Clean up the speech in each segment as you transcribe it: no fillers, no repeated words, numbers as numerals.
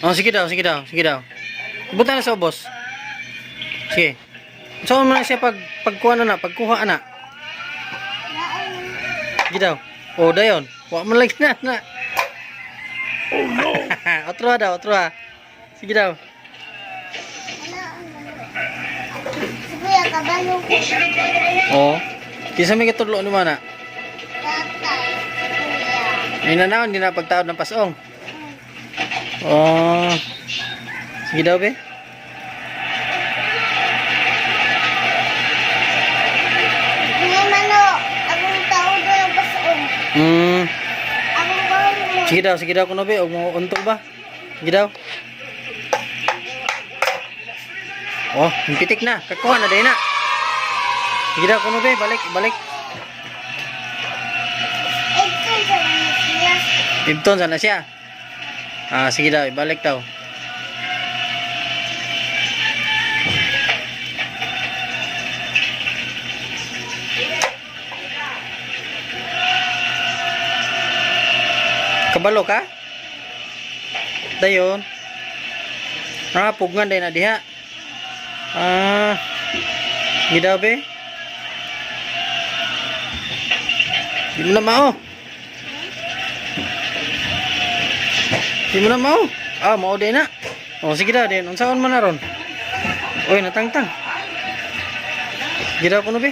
Oh, sige daw, sige daw, sige daw. Ibutan na sa ubos. Sige. Saan mo na siya pagkuha na, pagkuha na. Sige daw. Oh, dayon. Wa man lagi na. Oh no. Otro daw, otro ha. Sige daw. Kuya, kabalo ko. Oh. Kisa may katudlo ni mana. Tatay. Kuya. Ay nanaon, hindi na pagtaod ng pasong. Oh. Sige daw, be. Kuya, mano. Akong tao doon ang pasoon. Akong bawal mo. Sige daw kuno be, og mo untog ba? Sige daw. Oh, pitik na. Kakuha na din na. Sige daw kuno be, balik. Ito sa siya. Ibton sana siya. Ah, sige daw, ibalik daw. Kabalo ka? Dayon. Ah, pugngan day na diha. Ah, sige daw be. Di mo na mao. Di mo na mao. Ah, mao day na. Oh, sige daw din. Unsaon man na ron? Oy, natangtang. Sige daw kuno be.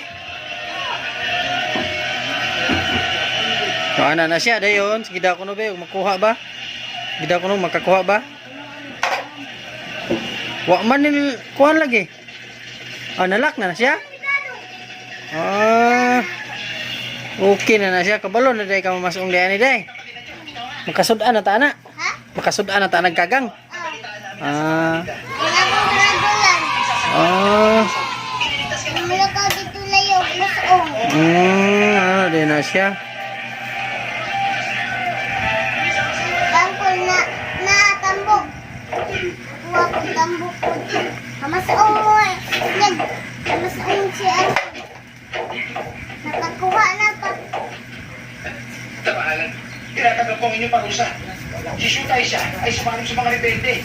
So, ana na siya dayon. Sige daw kuno be, makuha ba? Sige daw kuno makakuha ba? Wa man nil kuan lagi. Ah, nalak na siya. Ah. Okay na siya. Kabalo na day ka mamasong day ani day. Makasud-an na ta ana. Ha? Makasud-an na ta nagkagang. Ah. Akong gradulan. Ah. Mula ka dito layo. Pasoon. Ano din na siya. Bangkol na tambok. Kuha ko tambok ko. Kamasoon mo eh. Kamasoon siya. Nakakuha na pa. Tapahalan, tinatanggap ko ang inyong parusa. Si Shutay siya ay sumanong sa mga rebelde.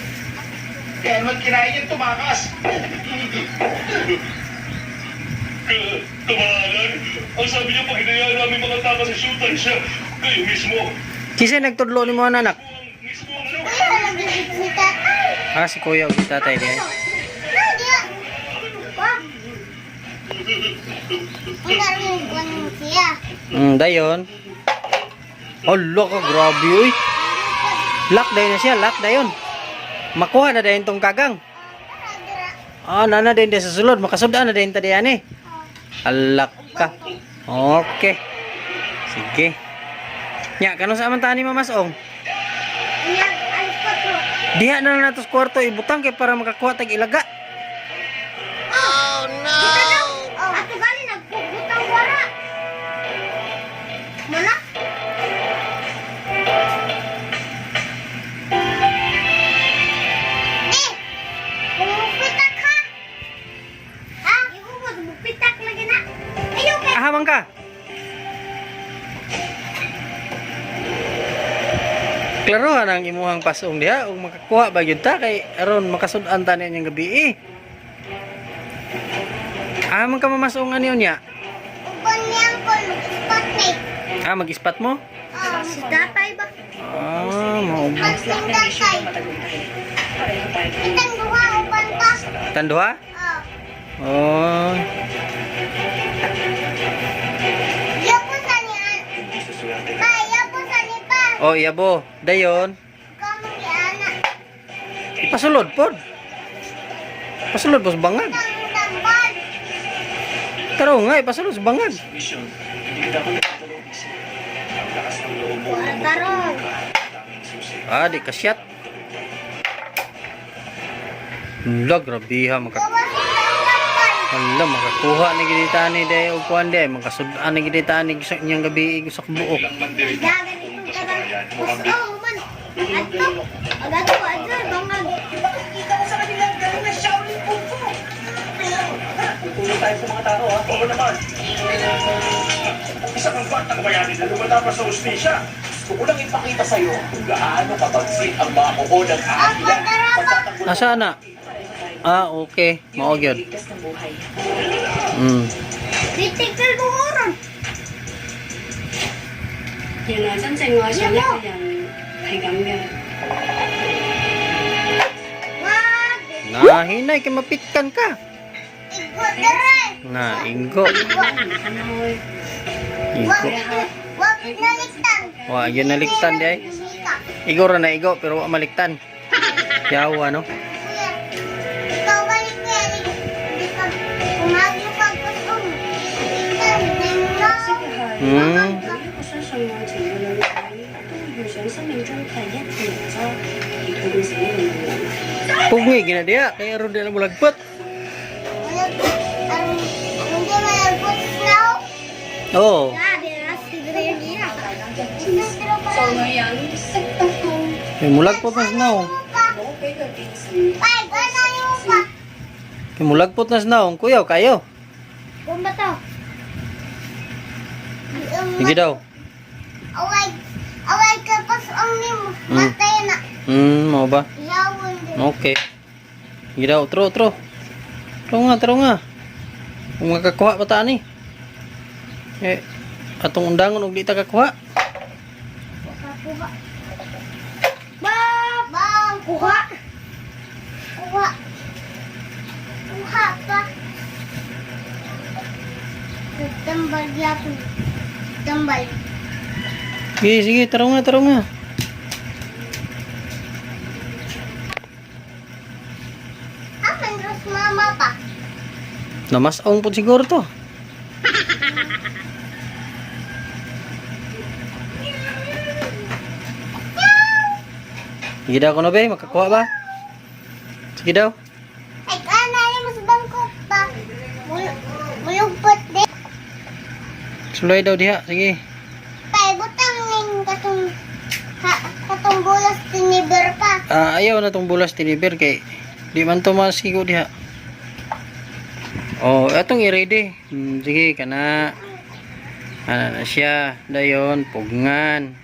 Kaya naman kinain niyang tumakas. Tapahalan, ang sabi niya pag hinayaan namin makatakas si Shutay siya, kayo mismo. Kisay nagtudlo ni mo anak. Mismo ang ano? Kuya, nagigit si tatay. Ah, si kuya o si tatay din. Ano dia? Wah. Ang narinig mo siya. Dayon. Hala ka, grabe uy. Lock dayon na siya, lock dayon. Makuha na dayon tong kagang. Ah, nana dayon sa sulod, makasudaan na dayon ta diyan eh. Alak ka. Okay. Sige. Nya, kanong sa man tani mamasong? Iyan, alis ko to. Diha na lang natos kwarto ibutang kay para makakuha tag ilaga. Oh, no! Kita daw. Oh, ato gali nagpugutang wara. Muna? Di! Pumupitak ka! Ha? Iwo mo, pumupitak lagi na. Ayaw ka! Ahamang ka. Klarohan ang imuhang pasong diha ug makakuha ba gyud ta kay aron makasud-an ta niyang gabi eh. Ahamang ka mamasong ano niya? Uban niyang ko, spotlight. Ah, mag-spot mo? Oh, si tatay ba? Ah, mao. Pagsing tatay. Itang duha, uban pa. Tanduha? Oh. Oh. Yapo sa niyan. Pa, yapo sa ni pa. Oh, iyabo. Dayon. Kamong giana. Ipasulod pod. Pasulod po sa bangag. Tang tambal. Taro nga, ipasulod sa bangag. Mission, hindi kita ko nagtatulong isip. Ang lakas ng loob mo. Wala tarong. Daming susi. Ah, di kasyat. Hala, grabiha. Gawa sila ang tambal. Hala, makakuha ni gidita ni day o kuan day. Makasudaan ni gidita ni sa inyang gabi sa buok. Ilang mandirigit Dagan itong tagang. Oh, man. Ato. Agato, ato. Bangag. Kita ko sa kanila galing na Shaolin Kung Fu. Tutulong tayo sa mga tao, ha? Oo naman. Isa kang batang bayani na lumalapas sa ustisya. Gusto ko lang ipakita sa'yo kung gaano kabagsik ang mga kuko ng ahila. Pagtatanggol Asa na? Ah, okay. Mao gyud. Ligtas ng buhay. Critical ko oron. Yan nga, saan sa'yo nga siya niya kayang higamyan. Wag. Nahinay kay mapitkan ka. Igo dere. Na, inggo. Hanoy. Inggo. Wag naliktan. Wa gyud naliktan di ay. Hika. Igo ra na igo pero wa maliktan. Yawa no. Kuya. Ikaw balik kuya. Di ka umagyo ka kusong. Ikan din na. Hmm. 不是什么情况的女生生命中第一條咗結婚嘅時候嘅人。 Pungi gina dia kay aron di na mulagpot. Hindi malagpot now. Oh. Grabe, rasti dere gira. So ngayon, sakto kung Kay mulagpot na snaw. mo kay ka busy. Ay, gana yung pa. Kay mulagpot na snaw kuyaw kayo. Kumba to. Sige daw. Away ka pas ang nimo. Matay na. Mo ba? Yawon din. Okay. Sige daw, tro. Tro nga. Kung makakuha pa ta ni. Eh, atong undangon og di ta kakuha. Kuha. Bang, kuha. Kuha. Kuha pa. Tambal yapon. Tambal. Sige, tro nga. Aman ros mama pa. Namasaong po siguro to. Sige daw kuno be, makakuha ba? Sige daw. Ay, kana ni mas bangko pa. Mulugpot din. Sulay daw diha, sige. Tay, butang ning katong bulas tiniber pa. Ayaw na tong bulas tiniber kay di man to masigo diha. Oh, atong i-ready. Sige kana. Ana na siya. Dayon pugngan.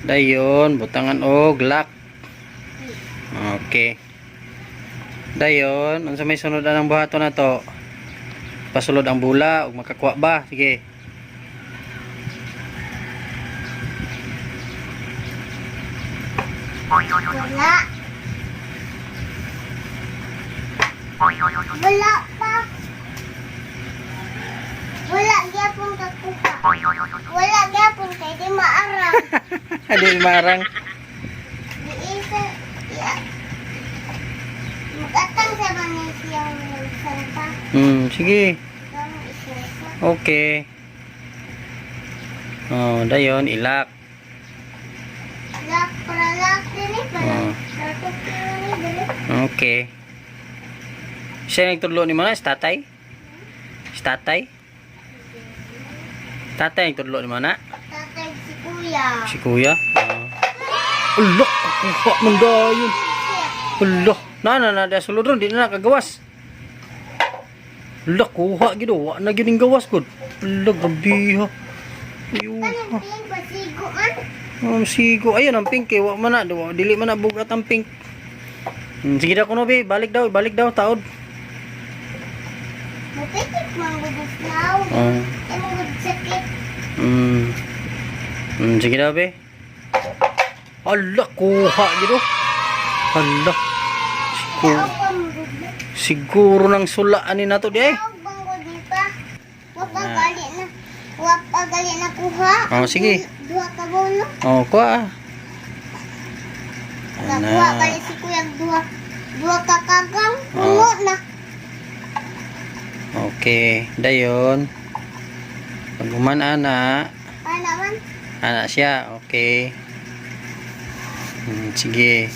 Dayon butangan og lock. Okay. Dayon, unsa may sunod ang buhaton na to? Pasulod ang bula ug makakuha ba? Sige. Wala. Wala pa. Wala gyapon kakuha. Wala gyapon kay di maarang. Adi marang. Di isa. Magatang sa bani siyang salpa. Sige. Kang isa. Okay. Oh, dayon ilak. Lak para lak din eh. Para Oh. tutok ni dili. Okay. Siya nagtudlo ni mana? Si tatay? Si tatay? Tatay nagtudlo ni mana? Tatay si kuya. Si kuya? Allah, kuha man dayon. Allah, na da sulod ron, di na nakagawas. Allah, kuha gido, wa na gining gawas gud. Allah, grabe ha. Ayun. Anong ping pasigo man? Sigo, ayun ang pink eh, wa man na, dili man na bugat ang pink. Sige daw kuno be, balik daw taod. Mapitik man gudus now. Oh. Ay mo gud sakit. Sige daw be. Allah, kuha gido. Allah. Ako pa mo gud. Siguro nang sulaan ni nato di ay. Tawag bang gud di pa? Wapagali na. Wapagali na kuha. Oh, sige. Dua ka bono. Oh, kuha. Nakuha balik si kuya dua ka kagang. Puno na. Okay, dayon. Pag human ana Naman. siya. Okay. Sige.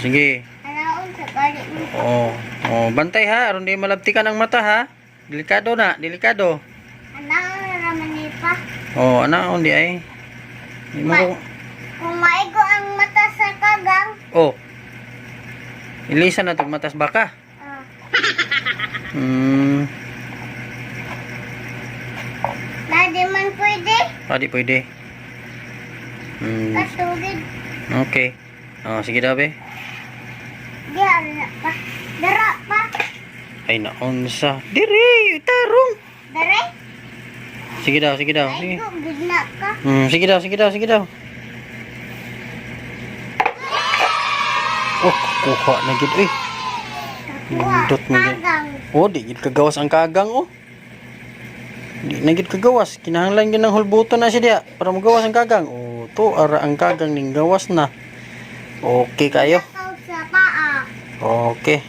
Sige. Anaon sa balik mo. Oh, bantay ha, aron di malabtikan ang mata ha. Delikado na, delikado. Anaon raman ni pa. Oh, ana di ay. Di mo ko- Kung maigo ang mata sa kagang. Oh. Ilisa na tong matas baka. ah, Dadi man pwede. Ah, di pwede. Katugid. Okay. Oh, sige daw, be. Di ala pa. Dara pa. Ay, naunsa. Diri, tarong. Dare. Sige daw, sige daw. Ay, Sige. gugna ka. Sige daw, sige daw, sige daw. Oh, kuha na gid, uy. Kuha. Dot mo gid. Kagang. Oh, di gid kagawas ang kagang, oh. Di na gid kagawas. Kinahanglan gid ng hulbuton na siya diha para magawas ang kagang. Oh, to ara ang kagang ning gawas na. Okay kayo. Takaw sa paa. Okay.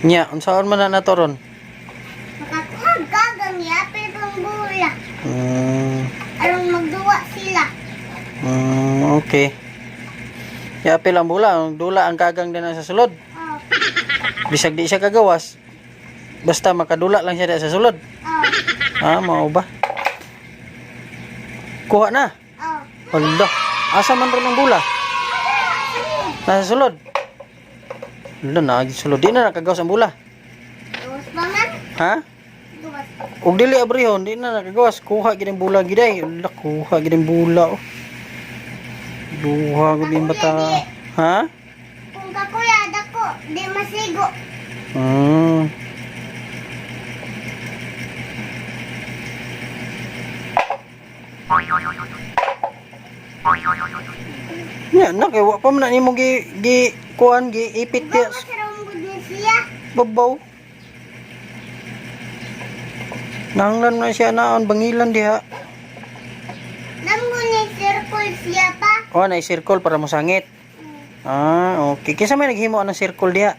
Nya, unsaon man na natoron? Makakuha kagang yapi pang bula. Arong magduwa sila. Okay. Ya pilang bula, dula ang kagang din sa sulod. Oh. Bisag di siya kagawas. Basta makadula lang siya sa sulod. Oh. Ah, mao ba? Kuha na. Oh. Hala, asa man ron ang bula? Nasa sulod. Hala, naagid sulod. Di na nakagawas ang bula. Duwas pa man. Ha? Duwas. Ug dili abrihon, di na nakagawas. Kuha gid ang bula giday. Hala, kuha gid ang bula. Oh. Duha gid ang bata. Ha? Kung kakuya dako, di masigo. Ya, nak wa pa man nimo gi kuan gi ipit Ikaw ya masarong gud ni siya. babaw. Nanglan na siya naon bangilan diha. Namo ni circle siya pa. Oh, na circle para mosangit. Ah, okay. Kinsa may naghimo ng circle diha?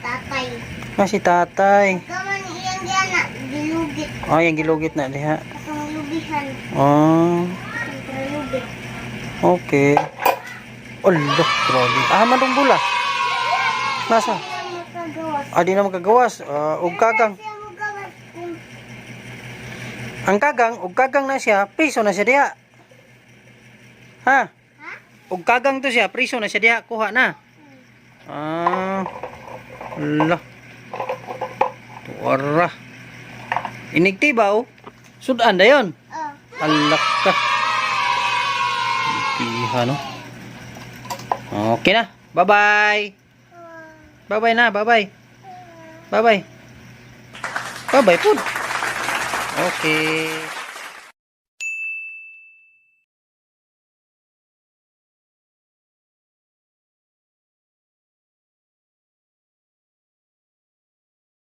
Tatay. Na si tatay. Kaman iyang diana dilugit. Oh, yang gilugit na diha. Katong lubihan. Oh, Katong lubit. okay. Allah, grabe. Ah, manong bula. Nasa? Siya makagawas. Ah, di na magkagawas. Ug kagang. Siya magawas kung Ang kagang, ug kagang na siya, priso na siya diha. Ha? ha? Ug kagang to siya, priso na siya diha, kuha na. Ah. Allah. Tuwara. Inigtibaw. Sudan dayon. Oh. Alak ka. Iha no. Okay na. Bye-bye. Bye-bye na, bye-bye. Bye-bye. Bye-bye po. Okay.